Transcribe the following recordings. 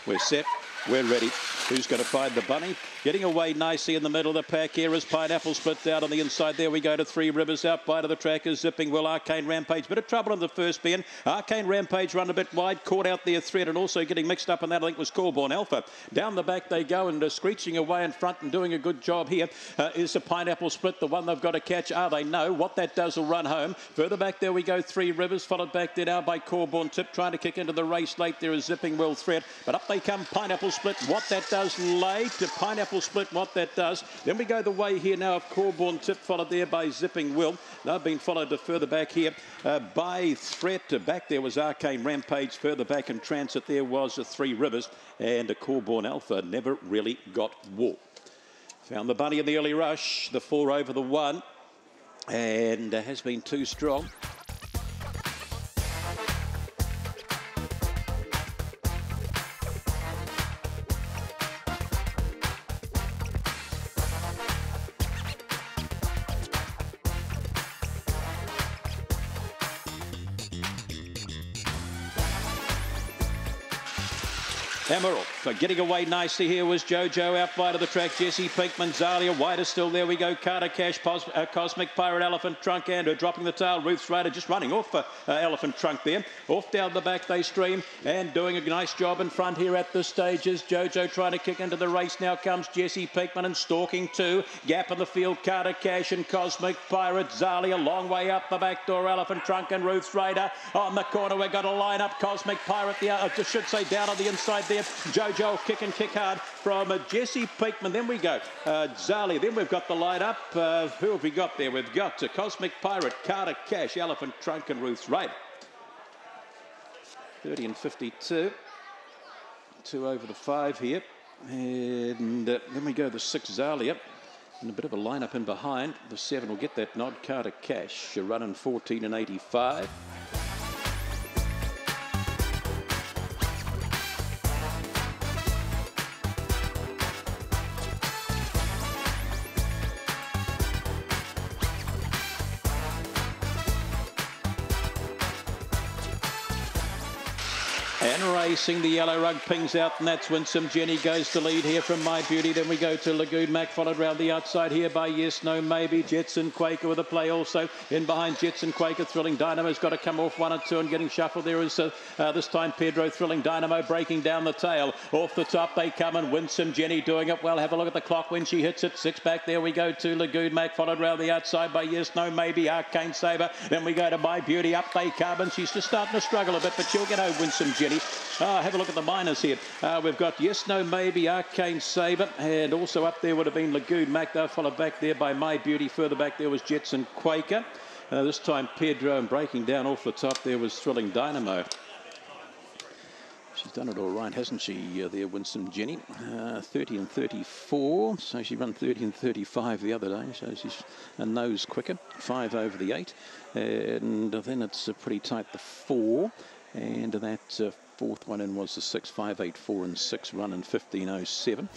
We're set. We're ready. Who's going to find the bunny? Getting away nicely in the middle of the pack here is Pineapple Split down on the inside. There we go to Three Rivers. Out wide of the track is Zipping Will. Arcane Rampage. Bit of trouble in the first bend. Arcane Rampage run a bit wide. Caught out their thread and also getting mixed up in that I think was Corborn Alpha. Down the back they go and screeching away in front and doing a good job here is the Pineapple Split. The one they've got to catch. They know what that does will run home. Further back there we go Three Rivers. Followed back there now by Corborn Tip. Trying to kick into the race late. There is Zipping Will thread. But up they come Pineapple Split. What that does late to Pineapple Split. What that does. Then we go the way here now of Corborn Tip, followed there by Zipping Will. They've been followed to further back here by Threat. Back there was Arcane Rampage. Further back in transit there was Three Rivers, and a Corborn Alpha never really got walked. Found the bunny in the early rush, the 4 over the 1, and has been too strong. Emerald. So getting away nicely here was Jojo out wide of the track. Jesse Pinkman, Zalia wider still. There we go. Carter Cash, Cosmic Pirate, Elephant Trunk, and dropping the tail. Ruth's Rider just running off for Elephant Trunk there. Off down the back they stream and doing a nice job in front here at this stage is Jojo trying to kick into the race. Now comes Jesse Pinkman and stalking two. Gap in the field. Carter Cash and Cosmic Pirate. Zalia long way up the back door. Elephant Trunk and Ruth's Rider on the corner. We've got a line up. Cosmic Pirate, I should say down on the inside there. Jojo kick and kick hard from Jesse Pinkman. Then we go Zali. Then we've got the light up. Who have we got there? We've got Cosmic Pirate, Carter Cash, Elephant Trunk and Ruth's Rider. 30 and 52. 2 over the 5 here. And then we go the 6 Zalia. And a bit of a lineup in behind. The 7 will get that nod. Carter Cash running 14 and 85. And racing, the yellow rug pings out, and that's Winsome Jenny goes to lead here from My Beauty. Then we go to Lagoon Mac, followed round the outside here by Yes, No, Maybe. Jetson Quaker with a play also. In behind Jetson Quaker, Thrilling Dynamo's got to come off 1 and 2 and getting shuffled. There is this time Pedro, Thrilling Dynamo breaking down the tail. Off the top they come, and Winsome Jenny doing it well. Have a look at the clock when she hits it. 6 back. There we go to Lagoon Mac, followed round the outside by Yes, No, Maybe. Arcane Saber. Then we go to My Beauty. Up they come, and she's just starting to struggle a bit, but she'll get home, Winsome Jenny. Have a look at the minors here. We've got Yes, No, Maybe, Arcane Saber, and also up there would have been Lagoon Mac. They're followed back there by My Beauty. Further back there was Jetson Quaker. This time Pedro, and breaking down off the top there was Thrilling Dynamo. She's done it all right, hasn't she, there, Winsome Jenny? 30 and 34, so she ran 30 and 35 the other day, so she's a nose quicker. 5 over the 8, and then it's pretty tight, the 4, and that fourth one in was the 6, 5, 8, 4 and 6 run in 15.07.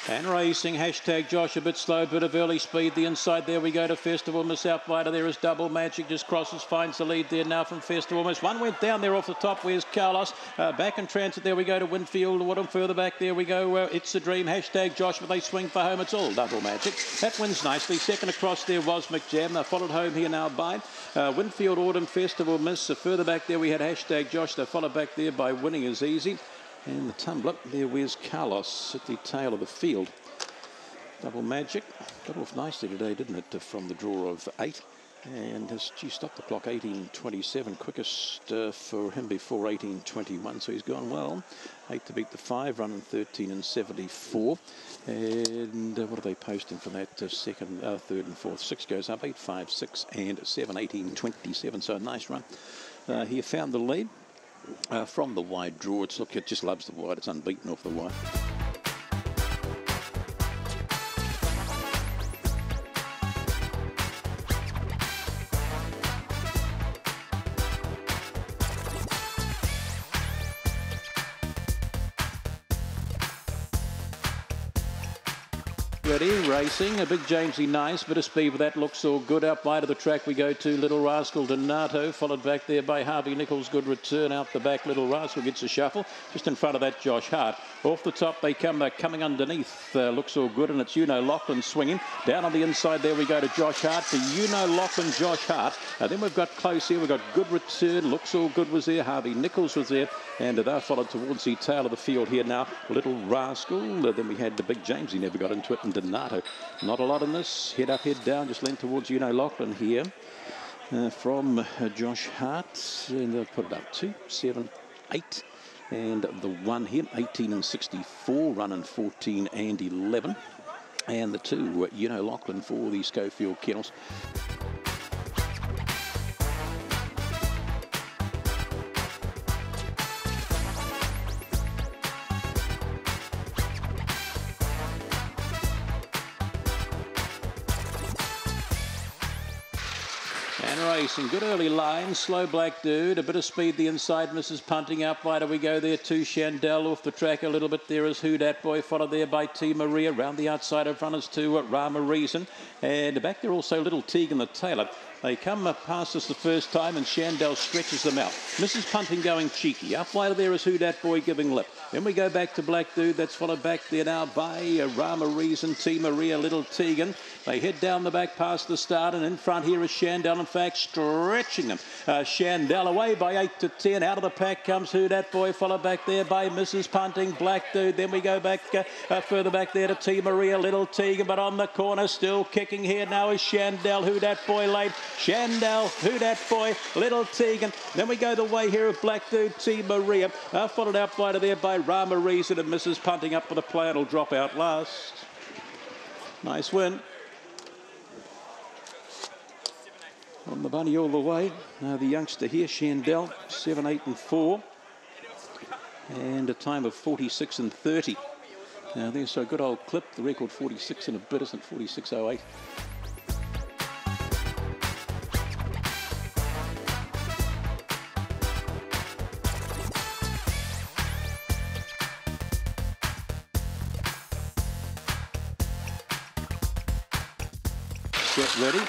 And racing, hashtag Josh, a bit slow, bit of early speed. The inside there we go to Festival Miss. Out wider there is Double Magic, just crosses, finds the lead there now from Festival Miss. One went down there off the top. Where's Carlos? Back in transit there we go to Winfield Woodham. Further back there we go, It's a Dream, hashtag Josh, but they swing for home. It's all Double Magic. That wins nicely. Second across there was McJam. They're followed home here now by Winfield Autumn, Festival Miss. Further back there we had hashtag Josh. They're followed back there by Winning Is Easy. And the tumbler, there where's Carlos at the tail of the field. Double Magic got off nicely today, didn't it, from the draw of 8. And has stopped the clock 18.27, quickest for him before 18.21, so he's gone well. 8 to beat the 5, running 13 and 74. And what are they posting for that second, third and fourth? 6 goes up, 8, 5, 6 and 7, 18.27, so a nice run. He found the lead. From the wide draw, it just loves the wide. It's unbeaten off the wide. Ready, racing, a big Jamesy nice, bit of speed with that, looks all good. Out wide of the track we go to Little Rascal Donato, followed back there by Harvey Nichols, good return. Out the back, Little Rascal gets a shuffle. Just in front of that, Josh Hart. Off the top they come, coming underneath, looks all good, and it's Lachlan swinging. Down on the inside there we go to Josh Hart, to Lachlan, Josh Hart. Then we've got close here, we've got good return, looks all good was there, Harvey Nichols was there, and they're followed towards the tail of the field here now. Little Rascal, then we had the big James, he never got into it, and Donato. Not a lot in this, head up, head down, just lean towards Lachlan here. From Josh Hart, and they'll put it up 2, 7, 8. And the one here, 18 and 64, running 14 and 11. And the 2, Lachlan for the Schofield Kennels. Racing, good early line, slow black dude, a bit of speed the inside, Mrs. Punting. Out wider we go there to Chandel, off the track a little bit there is Who Dat Boy, followed there by T Maria. Round the outside of runners to Rama Reason, and back there also Little Teagan the Tailor. They come past us the first time and Chandel stretches them out. Mrs. Punting going cheeky. Up wider there is Who Dat Boy giving lip. Then we go back to Black Dude. That's followed back there now by Rama Reason, T Maria, Little Teagan. They head down the back past the start, and in front here is Chandel, in fact, stretching them. Chandel away by 8 to 10. Out of the pack comes Who Dat Boy, followed back there by Mrs. Punting, Black Dude. Then we go back further back there to T Maria, Little Teagan, but on the corner still kicking here now is Chandel, Who Dat Boy late. Chandel, Who Dat Boy, Little Teagan. Then we go the way here of Black Dude, T Maria, followed out by there by Rama Reason, and Mrs. Punting up for the play. It'll drop out last. Nice win. On the bunny all the way. Now the youngster here, Chandel, 7, 8 and 4. And a time of 46 and 30. Now there's a good old clip. The record 46 and a bit, isn't 46.08. Get ready.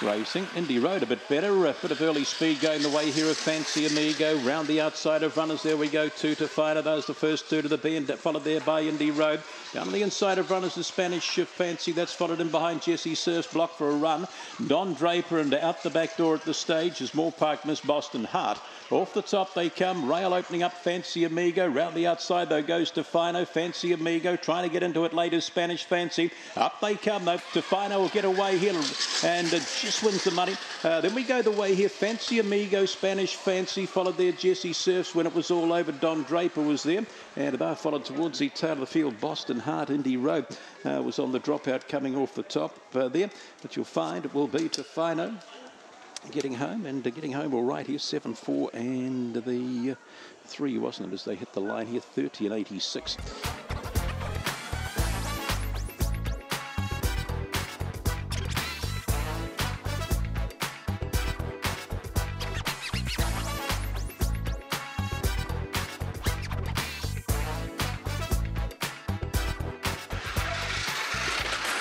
Racing, Indy Road a bit better, a bit of early speed going the way here of Fancy Amigo. Round the outside of runners, there we go, 2 to Fighter. Those the first 2 to the bend, followed there by Indy Road. Down on the inside of runners, the Spanish Fancy, that's followed in behind Jesse Surf's block for a run. Don Draper, and out the back door at the stage is Moore Park Miss Boston Hart. Off the top they come, rail opening up Fancy Amigo. Round the outside though goes Tofino, Fancy Amigo, trying to get into it later, Spanish Fancy. Up they come though, Tofino will get away here and just wins the money. Then we go the way here, Fancy Amigo, Spanish Fancy, followed there Jesse Surfs when it was all over. Don Draper was there, and they followed towards the tail of the field. Boston Hart, Indy Road was on the dropout coming off the top there, but you'll find it will be Tofino getting home, and getting home all right here, 7-4 and the 3, wasn't it, as they hit the line here, 30 and 86.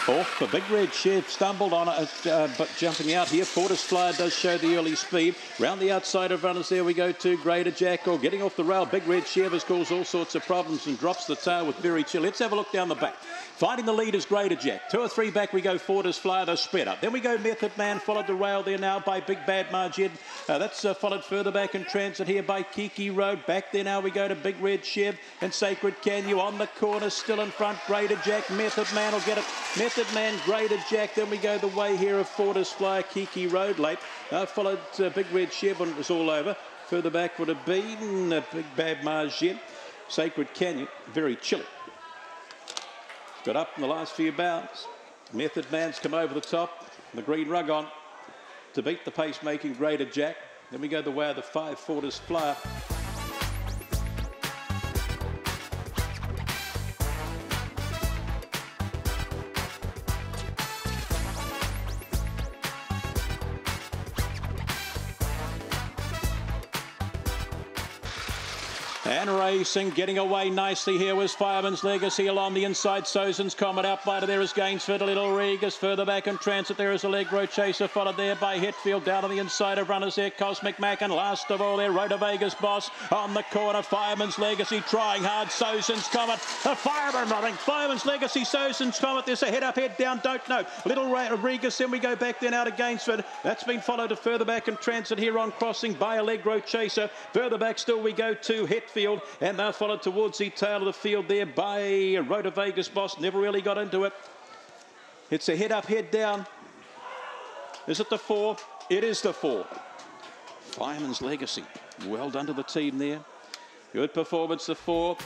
Off, the big red chef stumbled on it, but jumping out here, Fortis Flyer does show the early speed. Round the outside of runners, there we go to Greater Jack, or getting off the rail. Big red chef has caused all sorts of problems and drops the tail with very chill. Let's have a look down the back. Finding the lead is Greater Jack. 2 or 3 back we go, Fortis Flyer, the spread up. Then we go Method Man, followed the rail there now by Big Bad Margin. That's followed further back in transit here by Kiki Road. Back there now we go to Big Red Chev and Sacred Canyon on the corner, still in front. Greater Jack, Method Man will get it. Method Man, Greater Jack. Then we go the way here of Fortis Flyer, Kiki Road late. Followed Big Red Chev when it was all over. Further back would have been Big Bad Margin. Sacred Canyon, very chilly. Got up in the last few bounds. Method Man's come over the top. The green rug on to beat the pace-making Greater Jack. Then we go the way of the 5 Fortis Flyer. And racing, getting away nicely here was Firemans Legacy along the inside. Sozen's Comet out by there is Gainsford, a little Regas further back in transit. There is Allegro Chaser, followed there by Hetfield. Down on the inside of runners there, Cosmic Mac, and last of all there, Rhoda Vegas Boss on the corner. Firemans Legacy trying hard. Sozen's Comet, a fireman running. Firemans Legacy, Sozen's Comet. There's a head up, head down, don't know. Little Regas, then we go back then out of Gainsford. That's been followed to further back in transit here on crossing by Allegro Chaser. Further back still we go to Hetfield. And they're followed towards the tail of the field there by Rhoda Vegas Boss. Never really got into it. It's a head up, head down. Is it the 4? It is the 4. Firemans Legacy. Well done to the team there. Good performance, the 4.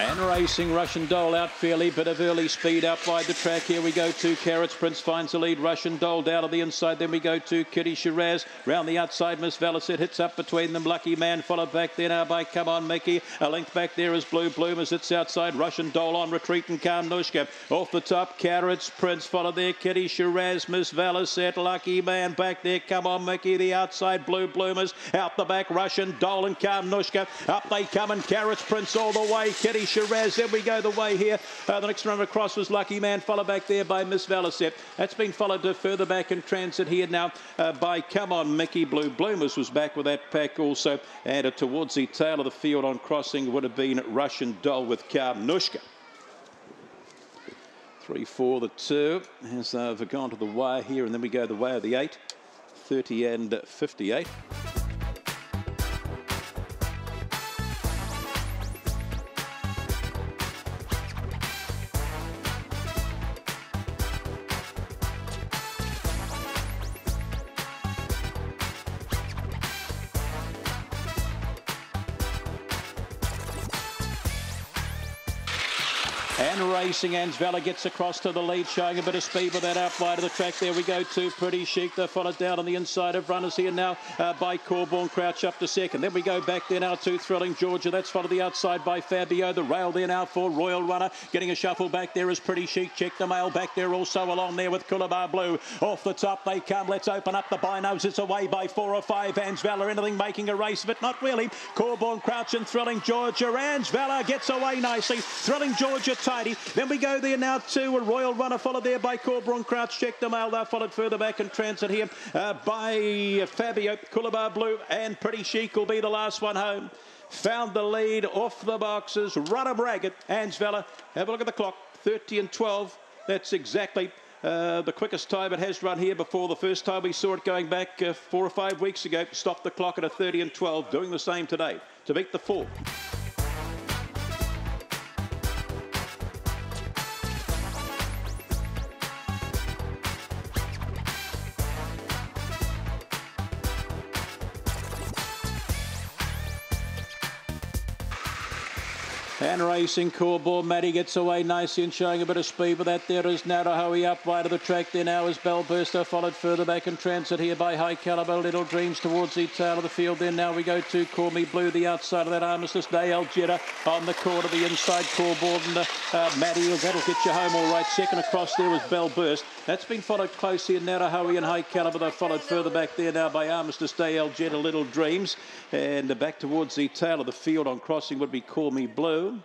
And racing, Russian Doll out fairly, bit of early speed out wide the track. Here we go to Carrots. Prince finds the lead. Russian Doll down on the inside. Then we go to Kitty Shiraz. Round the outside, Miss Valicet hits up between them. Lucky Man followed back there now by Come On Mickey. A length back there is Blue Bloomers. It's outside. Russian Doll on retreat and Karnushka. Off the top, Carrots. Prince followed there. Kitty Shiraz, Miss Valicet. Lucky Man back there. Come On Mickey. The outside, Blue Bloomers. Out the back, Russian Doll and Karnushka. Up they come and Carrots. Prince all the way. Kitty Shiraz, then we go the way here. The next run across was Lucky Man, followed back there by Miss Valicet. That's been followed to further back in transit here now by Come On Mickey. Blue Bloomers was back with that pack also. And towards the tail of the field on crossing would have been Russian Doll with Karnushka. 3-4 the 2 as they've gone to the wire here, and then we go the way of the 8, 30 and 58. And racing, Ansvella gets across to the lead, showing a bit of speed with that out wide of the track. There we go to Pretty Chic. They're followed down on the inside of runners here now by Corborn Crouch up to second. Then we go back there now to Thrilling Georgia. That's followed the outside by Fabio. The rail there now for Royal Runner. Getting a shuffle back there is Pretty Chic. Check the mail back there also along there with Coolabah Blue. Off the top they come. Let's open up the binos. It's away by 4 or 5. Ansvella, anything making a race of it? Not really. Corborn Crouch and Thrilling Georgia. Ansvella gets away nicely. Thrilling Georgia tidy. Then we go there now to a Royal Runner, followed there by Corborn Crouch. Check the mail. They're followed further back in transit here by Fabio. Coolabah Blue and Pretty Chic will be the last one home. Found the lead off the boxes. Run 'em ragged. Ansvella, have a look at the clock. 30 and 12. That's exactly the quickest time it has run here before. The first time we saw it going back 4 or 5 weeks ago. Stopped the clock at a 30 and 12. Doing the same today to beat the 4. And racing, Corborn Matty gets away nicely and showing a bit of speed with that. There is Narahoe up wide of the track. There now is Bellburster, followed further back in transit here by High Caliber. Little Dreams towards the tail of the field. Then now we go to Call Me Blue, the outside of that Armistice Day. Jetta on the corner, the inside. Corborn Matty, that'll get you home all right. Second across there was Bellburst. That's been followed close here. Narahoe and High Caliber. They're followed further back there now by Armistice Day, Jetta, Little Dreams. And back towards the tail of the field on crossing would be Call Me Blue.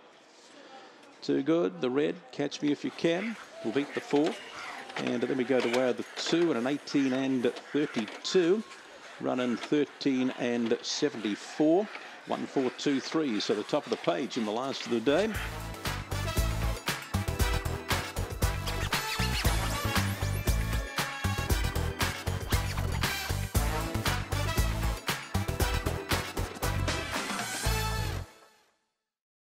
Too good. The red, Catch Me If You Can, will beat the 4. And then we go to way of the 2 and an 18 and 32. Running 13 and 74. 1-4-2-3. So the top of the page in the last of the day.